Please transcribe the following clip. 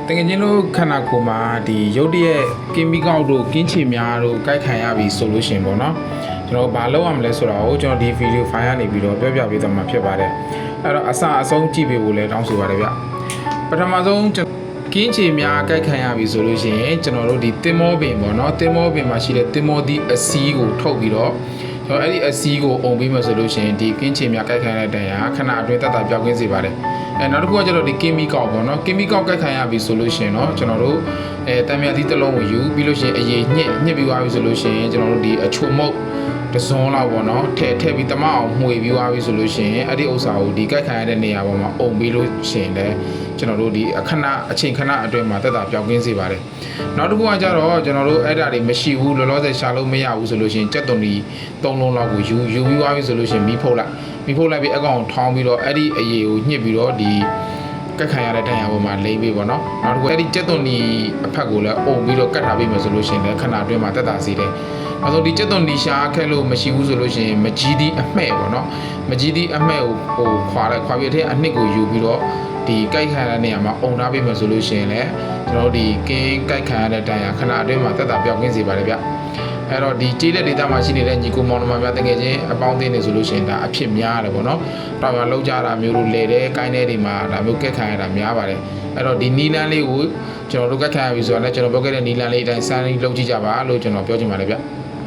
တကယ်ချင်းလို့ခန္ဓာကိုယ်မှာဒီရုပ်တရက်ကင်မီကောက်တို့ကင်းချေများတို့ကိုက်ခံရပြီဆိုလို့ရှင်ပေါ့နော်ကျွန်တော်ဘာလုပ်ရမလဲဆိုတာကိုကျွန်တော်ဒီဗီဒီယိုဖိုင်ကနေပြီးတော့ပြောပြပေးသွားမှာဖြစ်ပါတယ်အဲ့တော့အစအဆုံးကြည့်ပေးဖို့လည်းတောင်းဆိုပါတယ်ဗျပထမဆုံးကင်းချေများကိုက်ခံရပြီဆိုလို့ရှိရင်ကျွန်တော်တို့ဒီတင်မောပင်ပေါ့နော်တင်မောပင်မှာရှိတဲ့တင်မောသီးအစီးကိုထုတ်ပြီးတော့ကျွန်တော်အဲ့ဒီအစီးကိုအုံပြီးမှဆိုလို့ရှိရင်ဒီကင်းချေများကိုက်ခံရတဲ့တန်ရာခဏအတွင်းတက်တာပြောင်းကင်းစေပါတယ်နောက်တစ်ခုကကျတော့ဒီကင်မီကောက်ပေါ့နော်ကင်မီကောက်ကိုက်ခံရပြီဆိုလို့ရှိရင်တော့ကျွန်တော်တို့တံမြသီးတစ်လုံးကိုယူပြီးလို့ရှိရင်အရေးညှစ်ပြီးသွားပြီဆိုလို့ရှိရင်ကျွန်တော်တို့ဒီအချိုမုတ်တစုံလောက်ပေါ့နော်ထည့်ပြီးတမအောင်မှွေပြီးသွားပြီဆိုလို့ရှိရင်အဲ့ဒီဥစ္စာကိုဒီကိုက်ခံရတဲ့နေရာပေါ်မှာအုံပြီးလို့ရှိရင်လည်းကျွန်တော်တို့ဒီအချိန်ခဏအတွင်းမှာတက်တာပြောင်းကင်းစေပါတယ်နောက်တစ်ခုကကျတော့ကျွန်တော်တို့အဲ့ဒါတွေမရှိဘူးလောလောဆယ်ရှာလို့မရဘူးဆိုလို့ရှိရင်ကြက်သွန်ဒီ3လုံးလောက်ကိုယူပြီးသွားပြီဆိုလို့ရှိရင်မီးဖုတ်လိုက်ပြီးအကောင်ထောင်းပြီးတော့အဲ့ဒီအရေကိုညှစ်ပြီးတော့ဒီကက်ခံရတဲ့တန်ရာပေါ်မှာလိမ့်ပြီးပေါ့နော်နောက်တစ်ခုအဲ့ဒီကြက်သွန်ဒီအဖက်ကိုလည်းအုံပြီးတော့ကတ်ထားပြီးမှဆိုလို့ရှိရင်လည်းခဏအတွင်းမှာတက်တာစီတယ်နောက်ဆုံးဒီကြက်သွန်ဒီရှာခက်လို့မရှိဘူးဆိုလို့ရှိရင်မကြီးသီးအမှဲ့ပေါ့နော်မကြီးသီးအမှဲ့ကိုခွာပြတဲ့အနှစ်ကိုယူပြီးတော့ဒီကိုက်ခံရတဲ့နေရာမှာအုံထားပြီးမှဆိုလို့ရှိရင်လည်းကျွန်တော်တို့ဒီကင်းကိုက်ခံရတဲ့တန်ရာခဏအတွင်းမှာတက်တာပြောင်းကင်းစေပါတယ်ဗျအဲ့တော့ဒီကျေးလက်ဒေတာမှာရှိနေတဲ့ညီကိုမောင်နှမများတကယ်ချင်းအပေါင်းအသင်းတွေဆိုလို့ရှိရင်ဒါအဖြစ်များတယ်ပေါ့နော်။တောင်ရလောက်ကြတာမျိုးလို့လဲတဲ့ကိုင်းတဲ့တွေမှာဒါမျိုးကက်ခံရတာများပါတယ်။အဲ့တော့ဒီနီလန်းလေးကိုကျွန်တော်တို့ကက်ခံရပြီဆိုတော့လည်းကျွန်တော်ပြောခဲ့တဲ့နီလန်းလေးအတိုင်းစမ်းလုပ်ကြည့်ကြပါလို့ကျွန်တော်ပြောချင်ပါတယ်ဗျ။